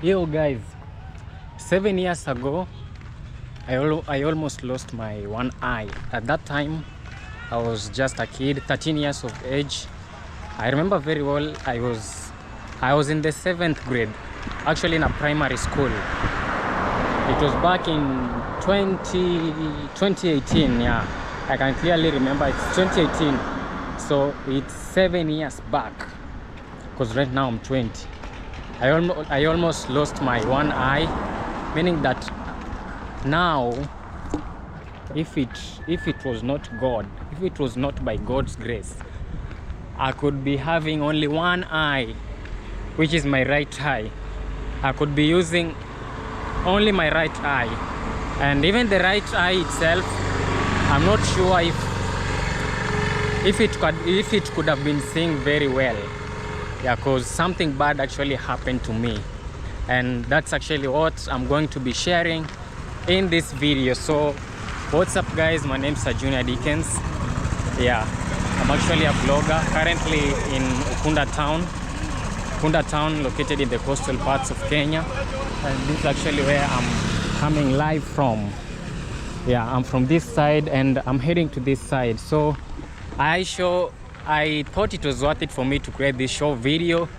Yo guys, 7 years ago, I almost lost my one eye. At that time, I was just a kid, 13 years of age. I remember very well. I was in the seventh grade, actually in a primary school. It was back in 2018. Yeah, I can clearly remember. It's 2018, so it's 7 years back. Because right now I'm 20. I almost lost my one eye, meaning that now, if it was not God, if it was not by God's grace, I could be having only one eye, which is my right eye. I could be using only my right eye, and even the right eye itself, I'm not sure if it could have been seeing very well. Yeah, because something bad actually happened to me, and that's actually what I'm going to be sharing in this video. So what's up guys, my name is Junior Dickens. Yeah, I'm actually a vlogger currently in Ukunda town, located in the coastal parts of Kenya, and this is actually where I'm coming live from. Yeah, I'm from this side and I'm heading to this side. So I thought it was worth it for me to create this short video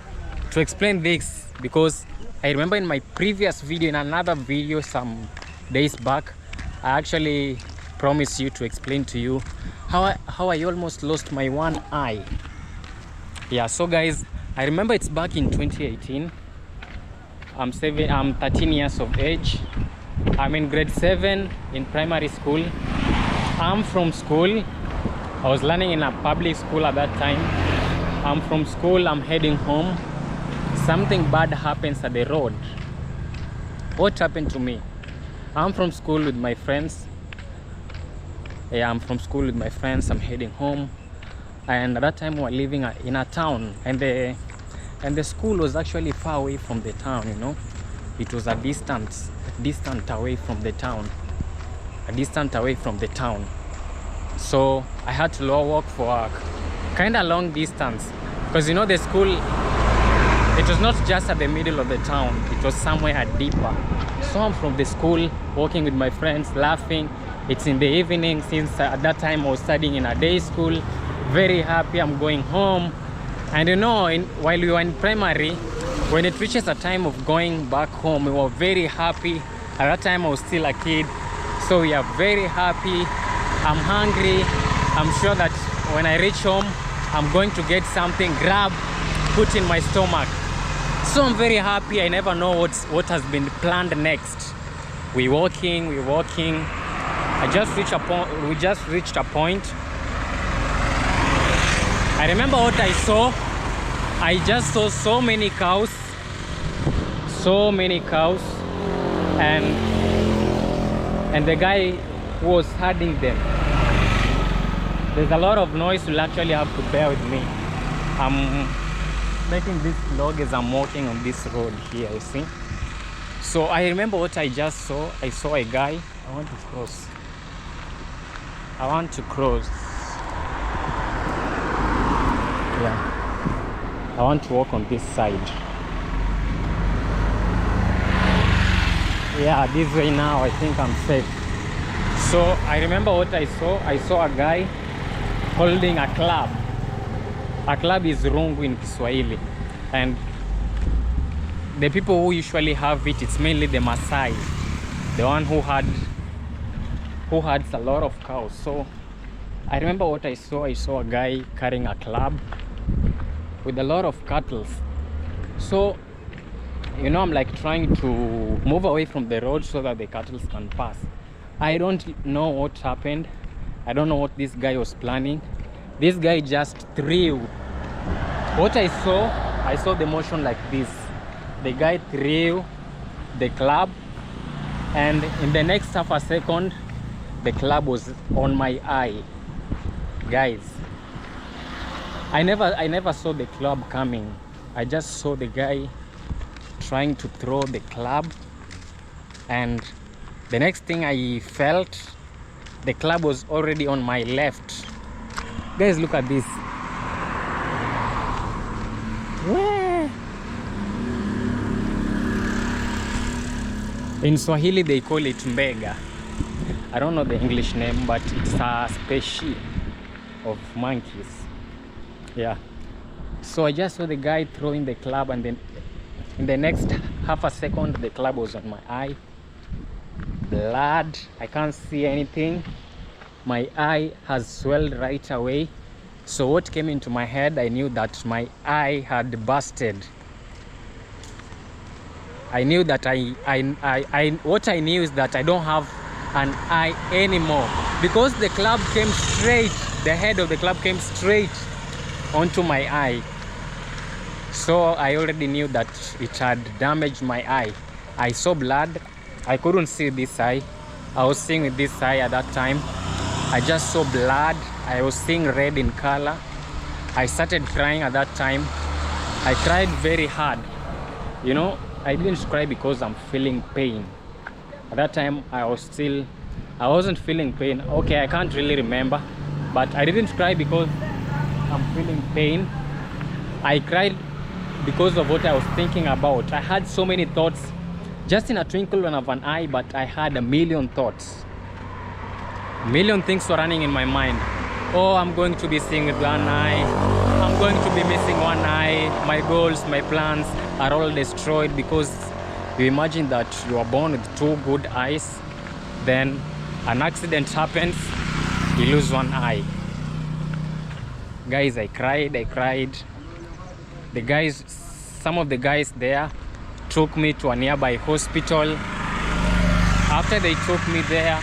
to explain this, because I remember in my previous video, in another video some days back, I actually promised you to explain to you how I almost lost my one eye. Yeah, so guys, I remember it's back in 2018. I'm 13 years of age. I'm in grade 7 in primary school. I'm from school. I was learning in a public school at that time. I'm from school, I'm heading home. Something bad happens at the road. What happened to me? I'm from school with my friends. Yeah, I'm from school with my friends. I'm heading home. And at that time we were living in a town, and the school was actually far away from the town, you know. It was a distant away from the town. So I had to walk for a kind of long distance, because you know the school, it was not just at the middle of the town, it was somewhere deeper. So I'm from the school, walking with my friends, laughing. It's in the evening, since at that time I was studying in a day school. Very happy, I'm going home. And you know, while we were in primary, when it reaches a time of going back home, we were very happy. At that time I was still a kid, so we are very happy. I'm hungry. I'm sure that when I reach home, I'm going to get something, put in my stomach. So I'm very happy. I never know what has been planned next. We're walking. We just reached a point. I remember what I saw. I just saw so many cows, and the guy who was herding them. There's a lot of noise, you'll actually have to bear with me. I'm making this vlog as I'm walking on this road here, you see. So I remember what I just saw. I saw a guy. I want to cross. Yeah, I want to walk on this side. Yeah, this way now I think I'm safe. So I remember what I saw. I saw a guy holding a club. A club is rungu in Kiswahili, and the people who usually have it, it's mainly the Maasai, the one who had a lot of cows. So I remember what I saw. I saw a guy carrying a club with a lot of cattle. So you know, I'm like trying to move away from the road so that the cattle can pass. I don't know what happened. I don't know what this guy was planning. This guy just threw. What I saw the motion like this. The guy threw the club, and in the next half a second, the club was on my eye. Guys, I never saw the club coming. I just saw the guy trying to throw the club, and the next thing I felt, the club was already on my left. Guys, look at this. In Swahili they call it mbega. I don't know the English name, but it's a species of monkeys. Yeah. So I just saw the guy throwing the club, and then in the next half a second the club was on my eye. Blood, I can't see anything. My eye has swelled right away. So what came into my head, I knew that my eye had busted. I knew that what I knew is that I don't have an eye anymore, because the club came straight, the head of the club came straight onto my eye. So I already knew that it had damaged my eye. I saw blood. I couldn't see this eye. I was seeing with this eye at that time. I just saw blood. I was seeing red in color. I started crying at that time. I cried very hard. You know, I didn't cry because I'm feeling pain. At that time, I wasn't feeling pain. Okay, I can't really remember, but I didn't cry because I'm feeling pain. I cried because of what I was thinking about. I had so many thoughts, just in a twinkle of an eye, but I had a million thoughts. A million things were running in my mind. Oh, I'm going to be seeing with one eye. I'm going to be missing one eye. My goals, my plans are all destroyed, because you imagine that you are born with two good eyes, then an accident happens, you lose one eye. Guys, I cried. Some of the guys there took me to a nearby hospital. After they took me there,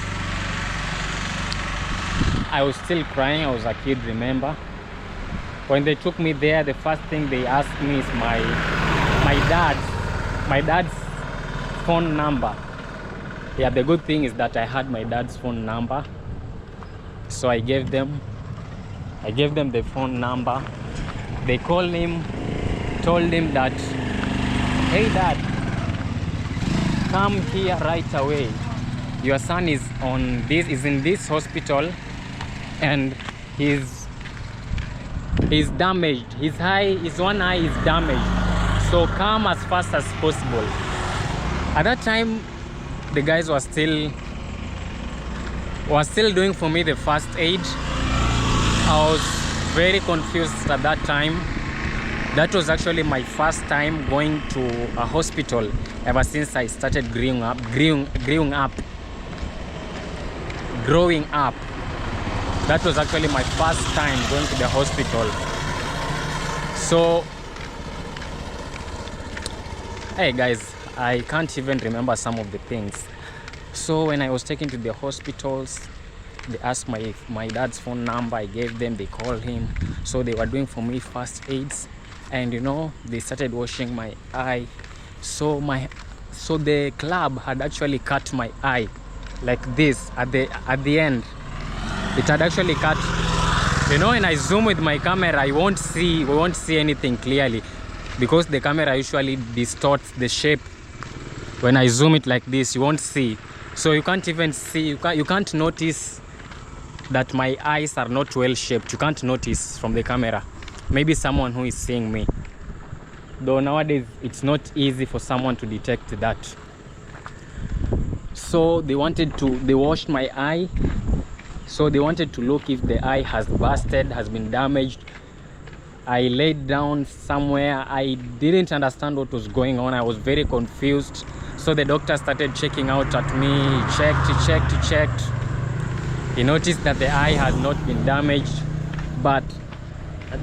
I was still crying. I was a kid, remember? When they took me there, the first thing they asked me is my dad's phone number. Yeah, the good thing is that I had my dad's phone number. So I gave them the phone number. They called him, told him that, hey dad, come here right away. Your son is in this hospital, and he's damaged. His one eye is damaged. So come as fast as possible. At that time, the guys were still doing for me the first aid. I was very confused at that time. That was actually my first time going to a hospital ever since I started growing up. That was actually my first time going to the hospital. So, hey guys, I can't even remember some of the things. So when I was taken to the hospitals, they asked my dad's phone number. I gave them, they called him. So they were doing for me first aids, and you know, they started washing my eye. So the club had actually cut my eye like this at the end. It had actually cut. You know, when I zoom with my camera, we won't see anything clearly, because the camera usually distorts the shape. When I zoom it like this, you won't see. So you can't even see, you can't notice that my eyes are not well shaped. You can't notice from the camera. Maybe someone who is seeing me. Though nowadays it's not easy for someone to detect that. So they washed my eye. So they wanted to look if the eye has busted, has been damaged. I laid down somewhere. I didn't understand what was going on. I was very confused. So the doctor started checking out at me. He checked. He noticed that the eye had not been damaged, but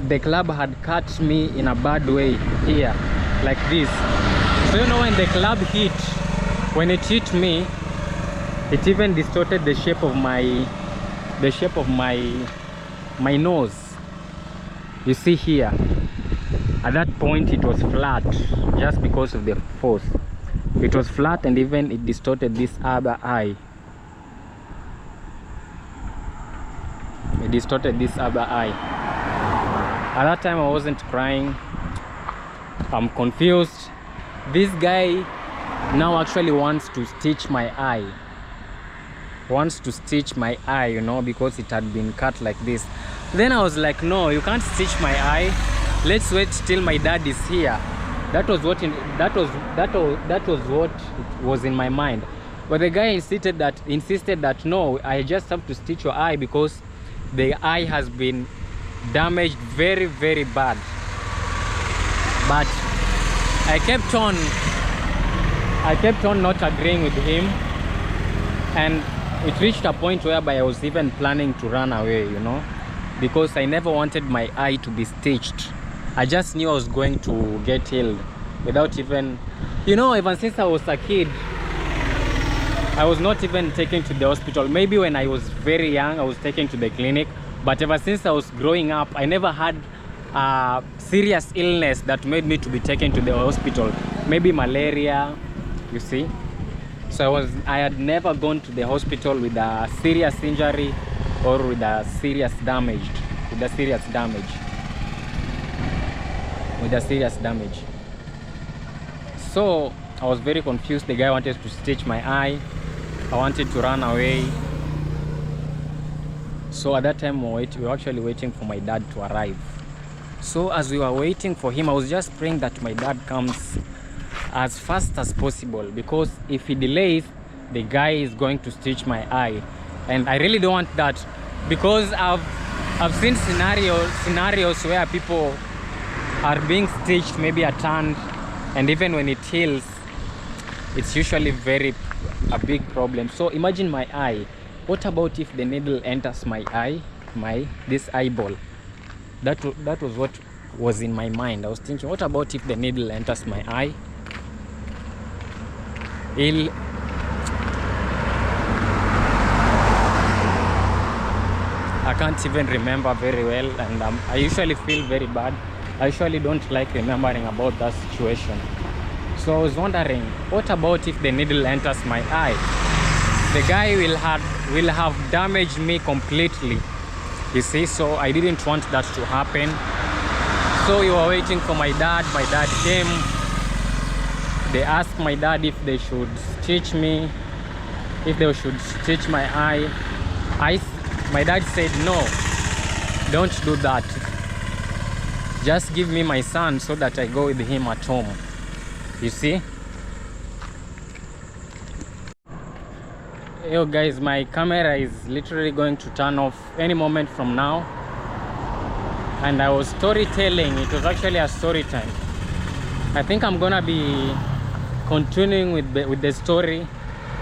the club had cut me in a bad way here, like this. So you know, when the club hit, when it hit me, it even distorted the shape of my nose. You see here, at that point it was flat, just because of the force. It was flat, and even it distorted this other eye. It distorted this other eye. At that time I wasn't crying. I'm confused. This guy now actually wants to stitch my eye. You know, because it had been cut like this. Then I was like, no, you can't stitch my eye. Let's wait till my dad is here. That was what was in my mind. But the guy insisted that no, I just have to stitch your eye because the eye has been damaged very, very bad. But I kept on not agreeing with him, and it reached a point whereby I was even planning to run away, you know, because I never wanted my eye to be stitched. I just knew I was going to get healed without even, you know, even since I was a kid, I was not even taken to the hospital. Maybe when I was very young, I was taken to the clinic, but ever since I was growing up, I never had a serious illness that made me to be taken to the hospital. Maybe malaria, you see. So I had never gone to the hospital with a serious injury or with a serious damage. So I was very confused. The guy wanted to stitch my eye. I wanted to run away. So at that time we were actually waiting for my dad to arrive. So as we were waiting for him, I was just praying that my dad comes as fast as possible, because if he delays, the guy is going to stitch my eye, and I really don't want that, because I've seen scenarios where people are being stitched maybe a turn, and even when it heals, it's usually a big problem. So imagine my eye. What about if the needle enters my eye, this eyeball? That was what was in my mind. I was thinking, what about if the needle enters my eye? I can't even remember very well, and I usually feel very bad. I usually don't like remembering about that situation. So I was wondering, what about if the needle enters my eye? The guy will have damaged me completely, you see. So I didn't want that to happen. So we were waiting for my dad. My dad came. They asked my dad if they should stitch me, if they should stitch my eye. My dad said, no, don't do that. Just give me my son so that I go with him at home, you see. Yo guys, my camera is literally going to turn off any moment from now, and I was storytelling. It was actually a story time. I think I'm gonna be continuing with the story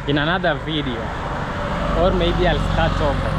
in another video, or maybe I'll start over.